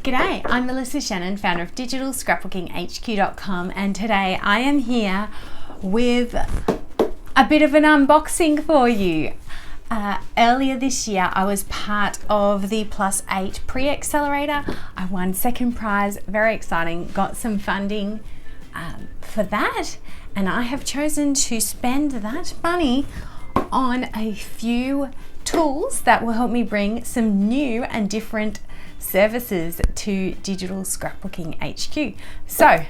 G'day, I'm Melissa Shanhun, founder of Digital Scrapbooking HQ.com, and today I am here with a bit of an unboxing for you. Earlier this year I was part of the +8 pre-accelerator. I won second prize, very exciting, got some funding for that, and I have chosen to spend that money on a few tools that will help me bring some new and different services to Digital Scrapbooking HQ. So,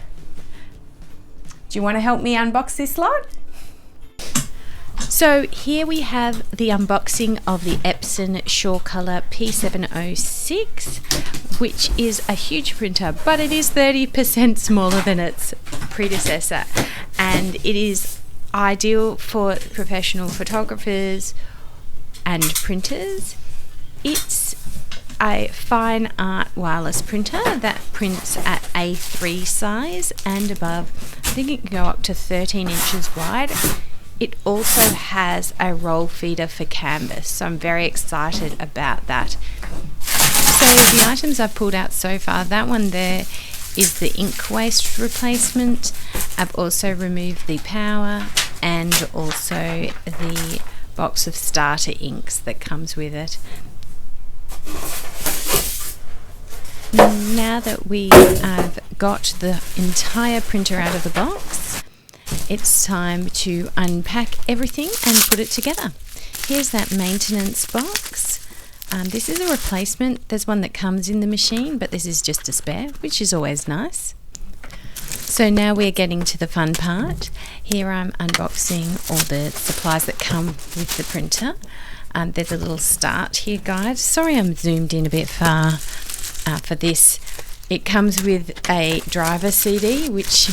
do you want to help me unbox this lot? So here we have the unboxing of the Epson SureColor P706, which is a huge printer, but it is 30% smaller than its predecessor, and it is ideal for professional photographers and printers. It's a fine art wireless printer that prints at A3 size and above. I think it can go up to 13 inches wide. It also has a roll feeder for canvas, so I'm very excited about that. So the items I've pulled out so far, that one there is the ink waste replacement. I've also removed the power and also the box of starter inks that comes with it. Now that we have got the entire printer out of the box, it's time to unpack everything and put it together. Here's that maintenance box. This is a replacement. There's one that comes in the machine, but this is just a spare, which is always nice. So now we're getting to the fun part. Here I'm unboxing all the supplies that come with the printer. There's a little start here guide. Sorry I'm zoomed in a bit far for this. It comes with a driver CD, which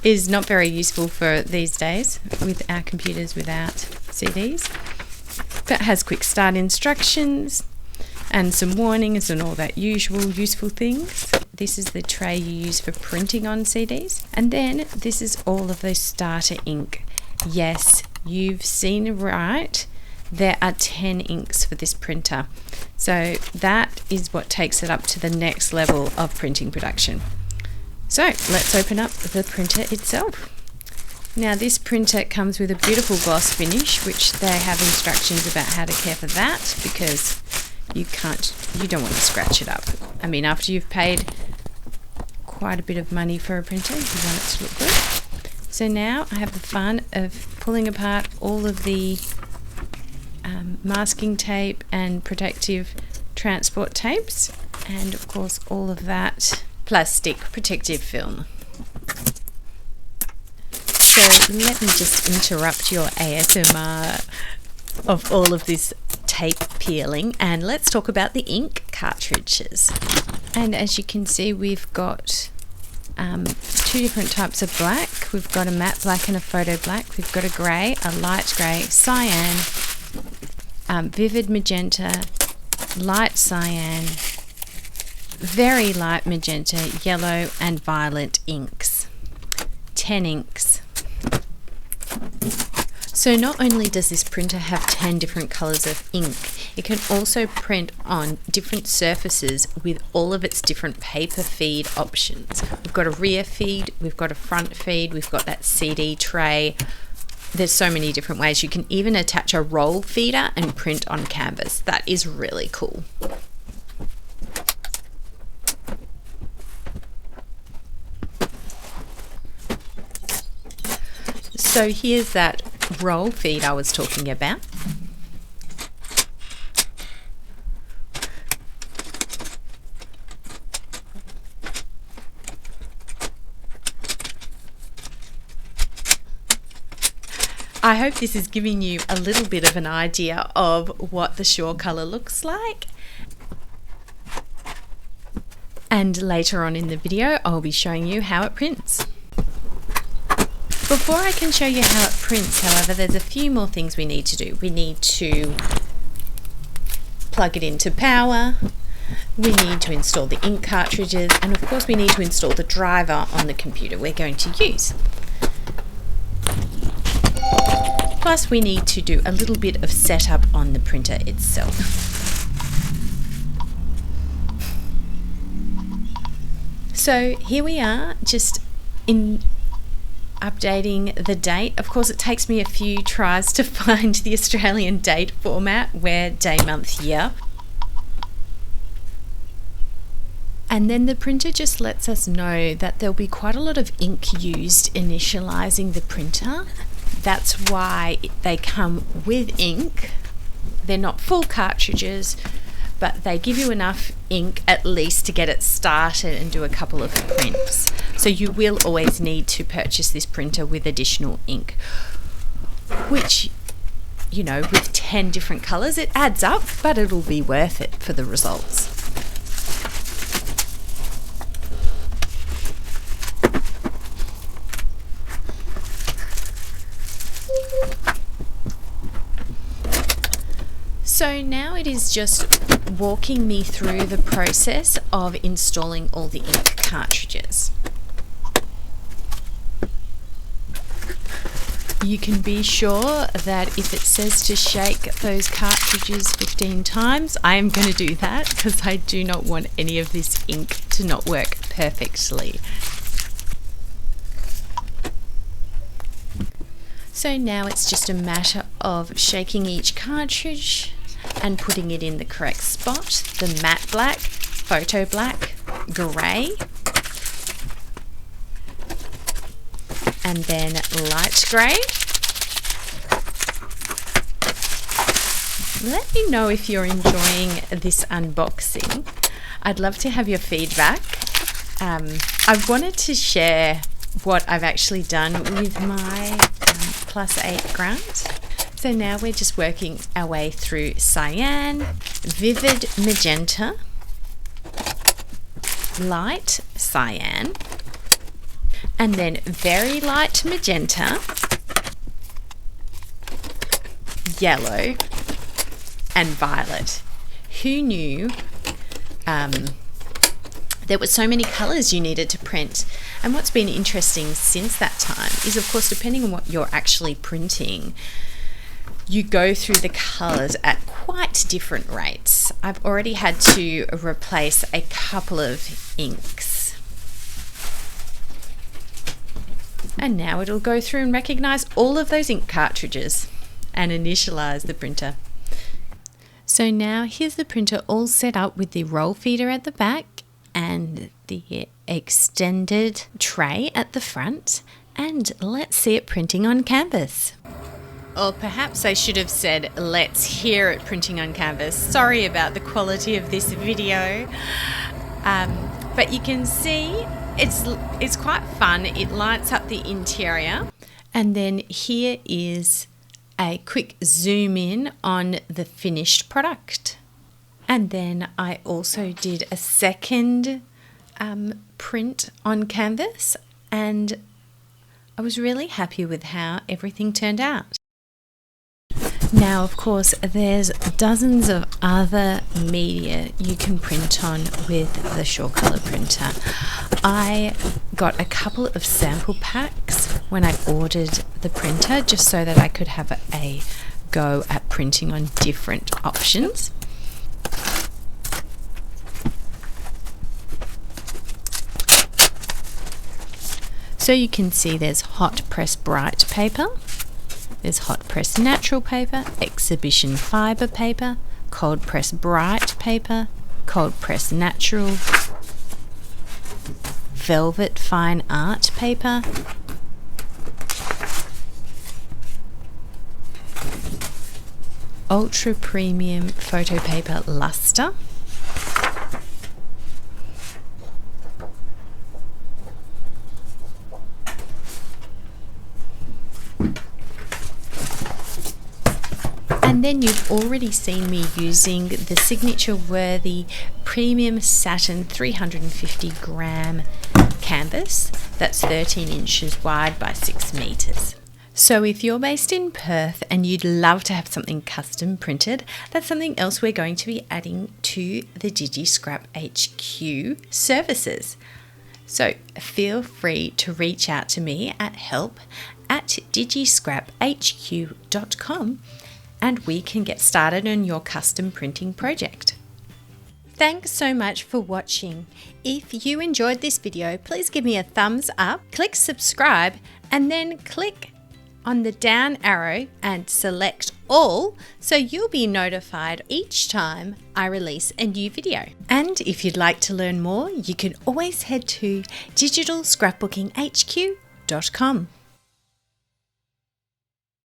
is not very useful for these days with our computers without CDs. But has quick start instructions and some warnings and all that usual useful things. This is the tray you use for printing on CDs. And then this is all of the starter ink. Yes, you've seen right. There are 10 inks for this printer. So that is what takes it up to the next level of printing production. So let's open up the printer itself. Now this printer comes with a beautiful gloss finish, which they have instructions about how to care for that, because you don't want to scratch it up. I mean, after you've paid quite a bit of money for a printer, you want it to look good. So now I have the fun of pulling apart all of the masking tape and protective transport tapes, and of course all of that plastic protective film. So let me just interrupt your ASMR of all of this tape peeling, and let's talk about the ink cartridges. And as you can see, we've got two different types of black. We've got a matte black and a photo black. We've got a grey, a light grey, cyan, vivid magenta, light cyan, very light magenta, yellow and violet inks. 10 inks. So not only does this printer have 10 different colours of ink, it can also print on different surfaces with all of its different paper feed options. We've got a rear feed, we've got a front feed, we've got that CD tray. There's so many different ways. You can even attach a roll feeder and print on canvas. That is really cool. So here's that roll feed I was talking about. I hope this is giving you a little bit of an idea of what the SureColor looks like. And later on in the video, I'll be showing you how it prints. Before I can show you how it prints, however, there's a few more things we need to do. We need to plug it into power, we need to install the ink cartridges, and of course we need to install the driver on the computer we're going to use. Plus we need to do a little bit of setup on the printer itself. So here we are, just in updating the date. Of course, it takes me a few tries to find the Australian date format, where day, month, year. And then the printer just lets us know that there'll be quite a lot of ink used initializing the printer. That's why they come with ink. They're not full cartridges, but they give you enough ink at least to get it started and do a couple of prints. So you will always need to purchase this printer with additional ink, which, you know, with 10 different colors, it adds up, but it'll be worth it for the results. So now it is just walking me through the process of installing all the ink cartridges. You can be sure that if it says to shake those cartridges 15 times, I am going to do that, because I do not want any of this ink to not work perfectly. So now it's just a matter of shaking each cartridge and putting it in the correct spot. The matte black, photo black, grey, and then light grey. Let me know if you're enjoying this unboxing. I'd love to have your feedback. I wanted to share what I've actually done with my +8 grant. So now we're just working our way through cyan, vivid magenta, light cyan, and then very light magenta, yellow, and violet. Who knew there were so many colours you needed to print? And what's been interesting since that time is, of course, depending on what you're actually printing, you go through the colours at quite different rates. I've already had to replace a couple of inks. And now it'll go through and recognise all of those ink cartridges and initialise the printer. So now here's the printer all set up with the roll feeder at the back and the extended tray at the front, and let's see it printing on canvas. Or perhaps I should have said, let's hear it printing on canvas. Sorry about the quality of this video, but you can see it's quite fun. It lights up the interior, and then here is a quick zoom in on the finished product. And then I also did a second print on canvas, and I was really happy with how everything turned out. Now, of course, there's dozens of other media you can print on with the SureColor printer. I got a couple of sample packs when I ordered the printer, just so that I could have a go at printing on different options. So you can see there's hot press bright paper, there's hot press natural paper, exhibition fibre paper, cold press bright paper, cold press natural, velvet fine art paper, ultra premium photo paper luster, and then you've already seen me using the signature worthy premium satin 350 gram canvas that's 13 inches wide by 6 meters. So if you're based in Perth and you'd love to have something custom printed, that's something else we're going to be adding to the DigiScrap HQ services. So feel free to reach out to me at help@digiscraphq.com and we can get started on your custom printing project. Thanks so much for watching. If you enjoyed this video, please give me a thumbs up, click subscribe, and then click on the down arrow and select all so you'll be notified each time I release a new video. And if you'd like to learn more, you can always head to digitalscrapbookinghq.com.